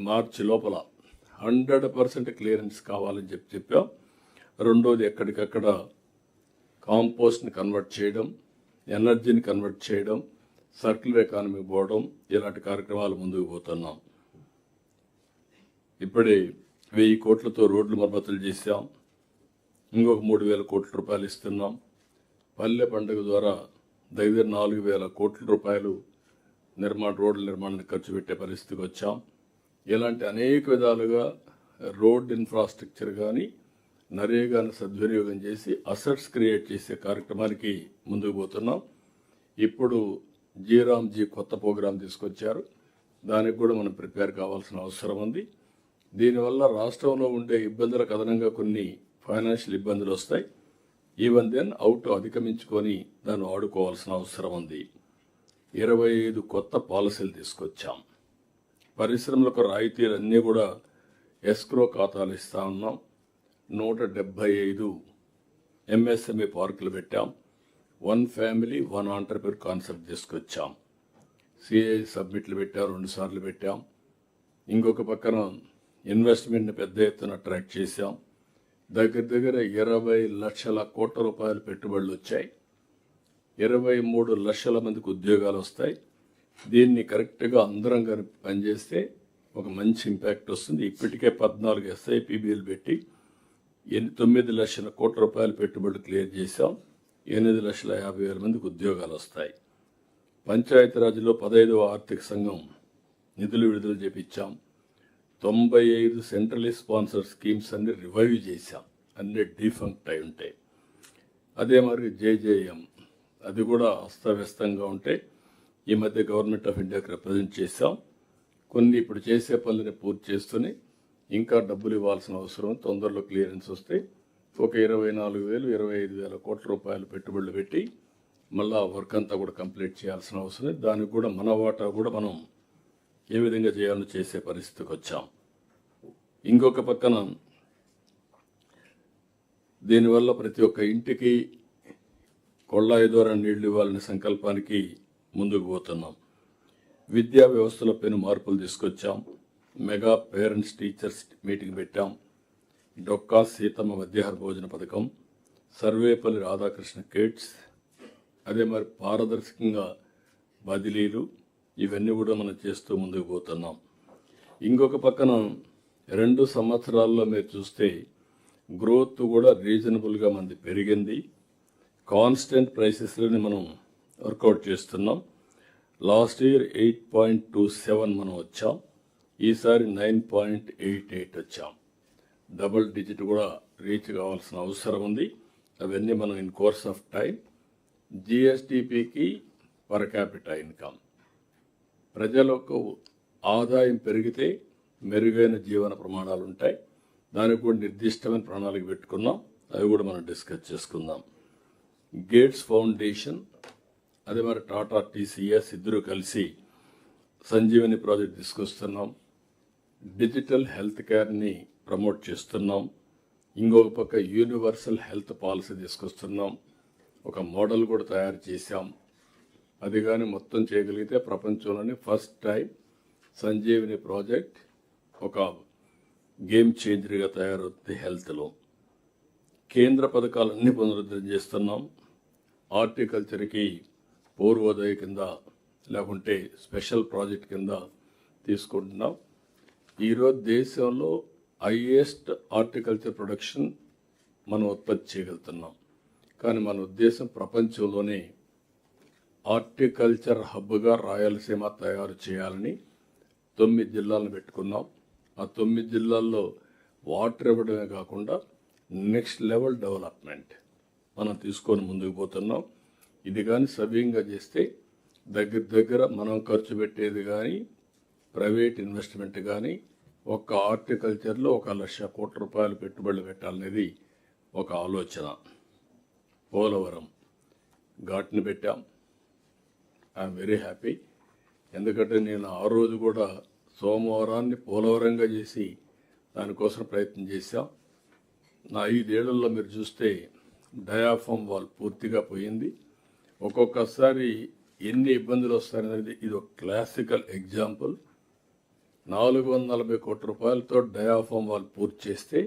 మార్చి లోపల 100% క్లియరెన్స్ కావాలని చెప్పాం. రెండోది ఎక్కడికక్కడ కాంపోస్ట్ని కన్వర్ట్ చేయడం, ఎనర్జీని కన్వర్ట్ చేయడం, సర్క్యులర్ ఎకానమీ పోవడం, ఇలాంటి కార్యక్రమాలు ముందుకు పోతున్నాం. ఇప్పుడే 1000 కోట్లతో రోడ్లు మరమ్మతులు చేశాం. ఇంకొక 3000 కోట్ల రూపాయలు ఇస్తున్నాం. పల్లె పండుగ ద్వారా దగ్గర 4000 కోట్ల రూపాయలు రోడ్ల నిర్మాణానికి ఖర్చు పెట్టే పరిస్థితికి వచ్చాం. ఇలాంటి అనేక విధాలుగా రోడ్ ఇన్ఫ్రాస్ట్రక్చర్ కానీ నరేగాను సద్వినియోగం చేసి అసెట్స్ క్రియేట్ చేసే కార్యక్రమానికి ముందుకు పోతున్నాం. ఇప్పుడు జీరామ్జీ కొత్త ప్రోగ్రాం తీసుకొచ్చారు. దానికి కూడా మనం ప్రిపేర్ కావాల్సిన అవసరం ఉంది. దీనివల్ల రాష్ట్రంలో ఉండే ఇబ్బందులకు అదనంగా కొన్ని ఫైనాన్షియల్ ఇబ్బందులు వస్తాయి. ఈవెన్ దెన్ అవుట్ అధిగమించుకొని దాన్ని వాడుకోవాల్సిన అవసరం ఉంది. 25 కొత్త పాలసీలు తీసుకొచ్చాం. పరిశ్రమలకు రాయితీలన్నీ కూడా ఎస్క్రో ఖాతాలు ఇస్తా ఉన్నాం. 175 ఎంఎస్ఎంఈ పార్కులు పెట్టాం. 1 ఫ్యామిలీ 1 ఆంటర్ప్రెన్యూర్ కాన్సెప్ట్ తీసుకొచ్చాం. సిఐ సబ్మిట్లు పెట్టాం, 2 సార్లు పెట్టాం. ఇంకొక పక్కన ఇన్వెస్ట్మెంట్ని పెద్ద ఎత్తున అట్రాక్ట్ చేశాం. దగ్గర 20 లక్షల కోట్ల రూపాయల పెట్టుబడులు వచ్చాయి. 23 లక్షల మందికి ఉద్యోగాలు వస్తాయి. దీన్ని కరెక్ట్గా అందరం కానీ పనిచేస్తే ఒక మంచి ఇంపాక్ట్ వస్తుంది. ఇప్పటికే 14 SIPBలు పెట్టి 9 లక్షల కోట్ల రూపాయల పెట్టుబడులు క్లియర్ చేశాం. 8,50,000 మందికి ఉద్యోగాలు వస్తాయి. పంచాయతీరాజ్లో 15వ ఆర్థిక సంఘం నిధులు విడుదల చేపించాం. 95 సెంట్రలీ స్పాన్సర్ స్కీమ్స్ అన్ని రివైవ్ చేశాం. అన్ని డీఫంక్ట్ అయి ఉంటాయి. అదే మరి JJM అది కూడా అస్తవ్యస్తంగా ఉంటే ఈ మధ్య గవర్నమెంట్ ఆఫ్ ఇండియాకి రిప్రజెంట్ చేశాం. కొన్ని ఇప్పుడు చేసే పనులని పూర్తి చేస్తూనే ఇంకా డబ్బులు ఇవ్వాల్సిన అవసరం. తొందరలో క్లియరెన్స్ వస్తే ఒక 24,000 25,000 కోట్ల రూపాయలు పెట్టుబడులు పెట్టి మళ్ళా వర్క్ అంతా కూడా కంప్లీట్ చేయాల్సిన అవసరం. దానికి కూడా మన వాటా కూడా మనం ఏ విధంగా చేయాలో చేసే పరిస్థితికి వచ్చాం. ఇంకొక పక్కన దీనివల్ల ప్రతి ఒక్క ఇంటికి కొళ్ళాయి ద్వారా నీళ్లు ఇవ్వాలనే సంకల్పానికి ముందుకు పోతున్నాం. విద్యా వ్యవస్థలో పెను మార్పులు తీసుకొచ్చాం. మెగా పేరెంట్స్ టీచర్స్ మీటింగ్ పెట్టాం. డొక్కా సీతమ్మ మధ్యాహ్న భోజన పథకం, సర్వేపల్లి రాధాకృష్ణ కిడ్స్, అదే మరి పారదర్శకంగా బదిలీలు, ఇవన్నీ కూడా మనం చేస్తూ ముందుకు పోతున్నాం. ఇంకొక పక్కన 2 సంవత్సరాల్లో మీరు చూస్తే గ్రోత్ కూడా రీజనబుల్గా మనది పెరిగింది. కాన్స్టెంట్ ప్రైసెస్లోనే మనం వర్కౌట్ చేస్తున్నాం. లాస్ట్ ఇయర్ 8.27 మనం వచ్చాం. ఈసారి 9.88 వచ్చాం. డబుల్ డిజిట్ కూడా రీచ్ కావాల్సిన అవసరం ఉంది. అవన్నీ మనం ఇన్ కోర్స్ ఆఫ్ టైం. GSDPకి పర్ క్యాపిటా ఇన్కమ్, ప్రజలకు ఆదాయం పెరిగితే మెరుగైన జీవన ప్రమాణాలు ఉంటాయి. దానికి కూడా నిర్దిష్టమైన ప్రణాళిక పెట్టుకున్నాం. అవి కూడా మనం డిస్కస్ చేసుకుందాం. గేట్స్ ఫౌండేషన్, అదే మరి టాటా TCS ఇద్దరు కలిసి సంజీవని ప్రాజెక్ట్ తీసుకొస్తున్నాం. డిజిటల్ హెల్త్ కేర్ని ప్రమోట్ చేస్తున్నాం. ఇంకొక పక్క యూనివర్సల్ హెల్త్ పాలసీ తీసుకొస్తున్నాం. ఒక మోడల్ కూడా తయారు చేశాం. అది కానీ మొత్తం చేయగలిగితే ప్రపంచంలోనే ఫస్ట్ టైం సంజీవని ప్రాజెక్ట్ ఒక గేమ్ చేంజర్గా తయారవుతుంది హెల్త్లో. కేంద్ర పథకాలన్నీ పునరుద్ధరణ చేస్తున్నాం. హార్టికల్చర్కి పూర్వోదయ కింద లేకుంటే స్పెషల్ ప్రాజెక్ట్ కింద తీసుకుంటున్నాం. ఈరోజు దేశంలో హైయెస్ట్ హార్టికల్చర్ ప్రొడక్షన్ మనం ఉత్పత్తి చేయగలుగుతున్నాం. కానీ మన ఉద్దేశం ప్రపంచంలోనే హార్టికల్చర్ హబ్గా రాయలసీమ తయారు చేయాలని 9 జిల్లాలను పెట్టుకున్నాం. ఆ 9 జిల్లాల్లో వాటర్ ఇవ్వడమే కాకుండా నెక్స్ట్ లెవెల్ డెవలప్మెంట్ మనం తీసుకొని ముందుకు పోతున్నాం. ఇది కానీ సవ్యంగా చేస్తే దగ్గర మనం ఖర్చు పెట్టేది కానీ ప్రైవేట్ ఇన్వెస్ట్మెంట్ కానీ ఒక్క హార్టికల్చర్లో 1,00,000 కోట్ల రూపాయలు పెట్టుబడులు పెట్టాలనేది ఒక ఆలోచన. పోలవరం ఘాట్ని పెట్టాం. I'm very happy. ఎందుకంటే నేను ఆ రోజు కూడా సోమవారాన్ని పోలవరంగా చేసి దానికోసం ప్రయత్నం చేశాం. నా 5 ఏళ్లలో మీరు చూస్తే డయాఫామ్ వాల్ పూర్తిగా పోయింది. ఒక్కొక్కసారి ఎన్ని ఇబ్బందులు వస్తాయనేది ఇది ఒక క్లాసికల్ ఎగ్జాంపుల్. 440 కోట్ల రూపాయలతో డయాఫామ్ వాల్ పూర్తి చేస్తే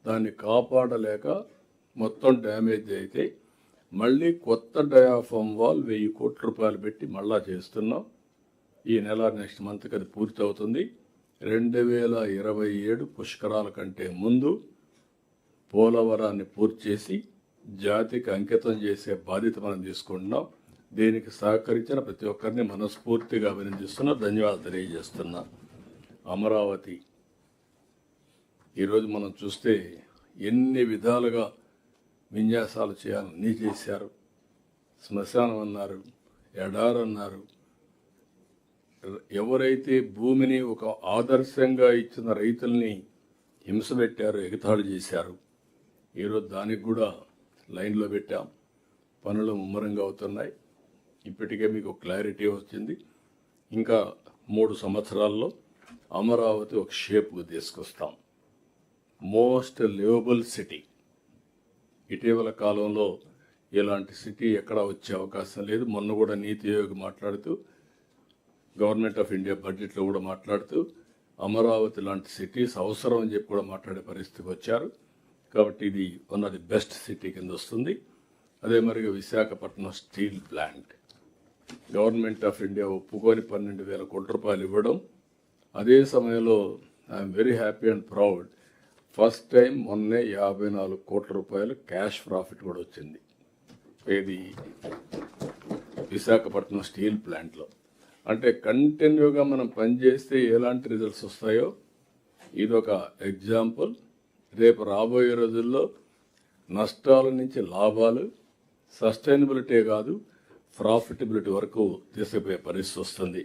దాన్ని కాపాడలేక మొత్తం డ్యామేజ్ అయితే మళ్ళీ కొత్త డయాఫామ్ వాల్ 1000 కోట్ల రూపాయలు పెట్టి మళ్ళా చేస్తున్నాం. ఈ నెల నెక్స్ట్ మంత్కి అది పూర్తి అవుతుంది. 2027 పుష్కరాల కంటే ముందు పోలవరాన్ని పూర్తి చేసి జాతికి అంకితం చేసే బాధ్యత మనం తీసుకుంటున్నాం. దీనికి సహకరించిన ప్రతి ఒక్కరిని మనస్ఫూర్తిగా అభినందిస్తున్నా, ధన్యవాదాలు తెలియజేస్తున్నా. అమరావతి ఈరోజు మనం చూస్తే ఎన్ని విధాలుగా విన్యాసాలు చేయాలని చేశారు. శ్మశానం అన్నారు, ఎడారన్నారు. ఎవరైతే భూమిని ఒక ఆదర్శంగా ఇచ్చిన రైతుల్ని హింస పెట్టారో, ఎగతాళి చేశారు. ఈరోజు దానికి కూడా లైన్లో పెట్టాం. పనులు ముమ్మరంగా అవుతున్నాయి. ఇప్పటికే మీకు క్లారిటీ వచ్చింది. ఇంకా 3 సంవత్సరాల్లో అమరావతి ఒక షేప్కు తీసుకొస్తాం. Most liveable city. ఇటీవల కాలంలో ఇలాంటి సిటీ ఎక్కడా వచ్చే అవకాశం లేదు. మొన్న కూడా నీతి ఆయోగ్ మాట్లాడుతూ, గవర్నమెంట్ ఆఫ్ ఇండియా బడ్జెట్లో కూడా మాట్లాడుతూ అమరావతి లాంటి సిటీస్ అవసరం అని చెప్పి కూడా మాట్లాడే పరిస్థితికి వచ్చారు. కాబట్టి ఇది one of the best city కింద వస్తుంది. అదే మరిగా Visakhapatnam steel plant government of India ఒప్పుకొని 12,000 కోట్ల రూపాయలు ఇవ్వడం. అదే సమయంలో I'm very happy and proud, first time మొన్నే 54 కోట్ల రూపాయలు క్యాష్ ప్రాఫిట్ కూడా వచ్చింది. ఇది విశాఖపట్నం స్టీల్ ప్లాంట్లో. అంటే కంటిన్యూగా మనం పనిచేస్తే ఎలాంటి రిజల్ట్స్ వస్తాయో ఇదొక ఎగ్జాంపుల్. రేపు రాబోయే రోజుల్లో నష్టాల నుంచి లాభాలు, సస్టైనబిలిటీ కాదు ప్రాఫిటబిలిటీ వరకు తీసుకుపోయే పరిస్థితి వస్తుంది.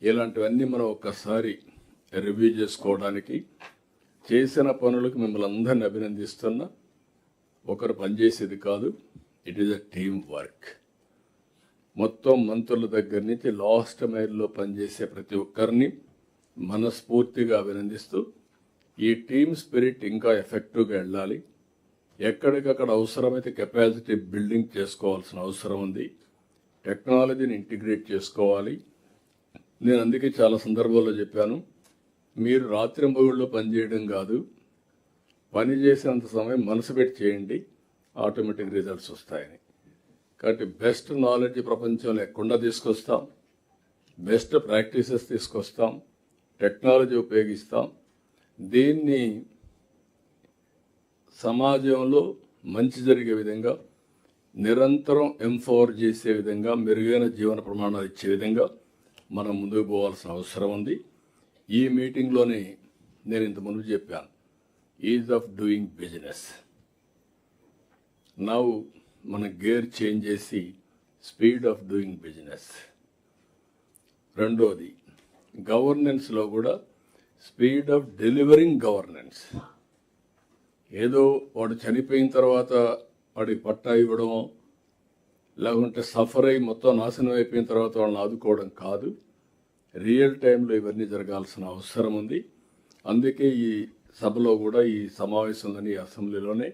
ఇలాంటివన్నీ మనం ఒక్కసారి రివ్యూ చేసుకోవడానికి, చేసిన పనులకు మిమ్మల్ని అందరినీ అభినందిస్తున్నా. ఒకరు పనిచేసేది కాదు, it is a team work. మొత్తం మంత్రుల దగ్గర నుంచి లాస్ట్ మైల్లో పనిచేసే ప్రతి ఒక్కరిని మనస్ఫూర్తిగా అభినందిస్తూ, ఈ టీమ్ స్పిరిట్ ఇంకా ఎఫెక్టివ్గా వెళ్ళాలి. ఎక్కడికక్కడ అవసరమైతే కెపాసిటీ బిల్డింగ్ చేసుకోవాల్సిన అవసరం ఉంది. టెక్నాలజీని ఇంటిగ్రేట్ చేసుకోవాలి. నేను అందుకే చాలా సందర్భాల్లో చెప్పాను, మీరు రాత్రింబగళ్ళు పనిచేయడం కాదు, పని చేసేంత సమయం మనసు పెట్టి చేయండి, ఆటోమేటిక్ రిజల్ట్స్ వస్తాయని. కాబట్టి బెస్ట్ నాలెడ్జ్ ప్రపంచంలో ఎక్కడా తీసుకొస్తాం, బెస్ట్ ప్రాక్టీసెస్ తీసుకొస్తాం, టెక్నాలజీ ఉపయోగిస్తాం. దీన్ని సమాజంలో మంచి జరిగే విధంగా, నిరంతరం ఎంపవర్ చేసే విధంగా, మెరుగైన జీవన ప్రమాణాలు ఇచ్చే విధంగా మనం ముందుకు పోవాల్సిన అవసరం ఉంది. ఈ మీటింగ్లోనే నేను ఇంత ముందు చెప్పాను, is of doing business. Now మన గేర్ చేంజ్ చేసి స్పీడ్ ఆఫ్ డూయింగ్ బిజినెస్. రెండోది గవర్నెన్స్లో కూడా స్పీడ్ ఆఫ్ డెలివరింగ్ గవర్నెన్స్. ఏదో వాడు చనిపోయిన తర్వాత వాడికి పట్టా ఇవ్వడమో, లేకుంటే సఫర్ అయి మొత్తం నాశనం అయిపోయిన తర్వాత వాళ్ళని ఆదుకోవడం కాదు. రియల్ టైంలో ఇవన్నీ జరగాల్సిన అవసరం ఉంది. అందుకే ఈ సభలో కూడా, ఈ సమావేశంలోని, ఈ అసెంబ్లీలోనే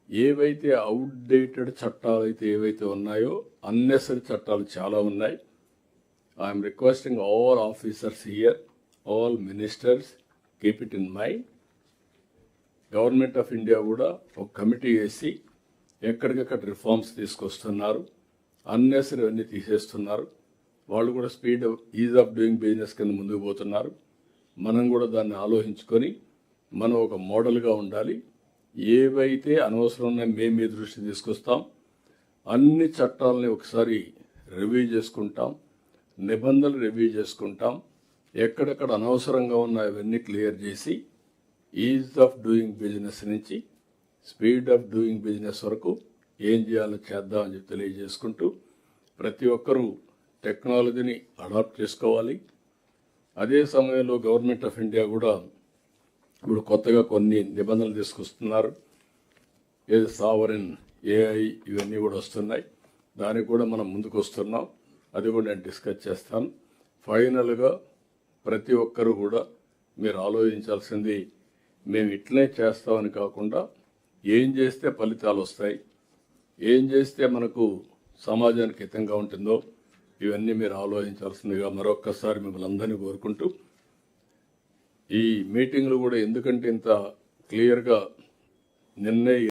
ఏవైతే అవుట్డేటెడ్ చట్టాలు అయితే ఏవైతే ఉన్నాయో, అన్నెసరీ చట్టాలు చాలా ఉన్నాయి. I'm requesting all officers here, all ministers, keep it in mind. Government of India కూడా ఒక కమిటీ వేసి ఎక్కడికక్కడ రిఫార్మ్స్ తీసుకొస్తున్నారు, అన్నెసరీ అన్నీ తీసేస్తున్నారు. వాళ్ళు కూడా speed is of doing business కింద ముందుకు పోతున్నారు. మనం కూడా దాన్ని ఆలోచించుకొని మనం ఒక మోడల్గా ఉండాలి. ఏవైతే అనవసరం ఉన్నాయో మేము మీ దృష్టి తీసుకొస్తాం. అన్ని చట్టాలని ఒకసారి రివ్యూ చేసుకుంటాం, నిబంధనలు రివ్యూ చేసుకుంటాం. ఎక్కడెక్కడ అనవసరంగా ఉన్నాయో అవన్నీ క్లియర్ చేసి ఈజ్ ఆఫ్ డూయింగ్ బిజినెస్ నుంచి స్పీడ్ ఆఫ్ డూయింగ్ బిజినెస్ వరకు ఏం చేయాలో చేద్దామని చెప్పి తెలియజేసుకుంటూ, ప్రతి ఒక్కరూ టెక్నాలజీని అడాప్ట్ చేసుకోవాలి. అదే సమయంలో గవర్నమెంట్ ఆఫ్ ఇండియా కూడా ఇప్పుడు కొత్తగా కొన్ని నిబంధనలు తీసుకొస్తున్నారు. ఏది సావరిన్ ఏఐ ఇవన్నీ కూడా వస్తున్నాయి. దానికి కూడా మనం ముందుకు వస్తున్నాం. అది కూడా నేను డిస్కస్ చేస్తాను. ఫైనల్గా ప్రతి ఒక్కరు కూడా మీరు ఆలోచించాల్సింది, మేము ఇట్లనే చేస్తామని కాకుండా ఏం చేస్తే ఫలితాలు వస్తాయి, ఏం చేస్తే మనకు సమాజానికి హితంగా ఉంటుందో ఇవన్నీ మీరు ఆలోచించాల్సిందిగా మరొక్కసారి మిమ్మల్ని అందరినీ కోరుకుంటూ, ఈ మీటింగ్లు కూడా ఎందుకంటే ఇంత క్లియర్గా నిన్నే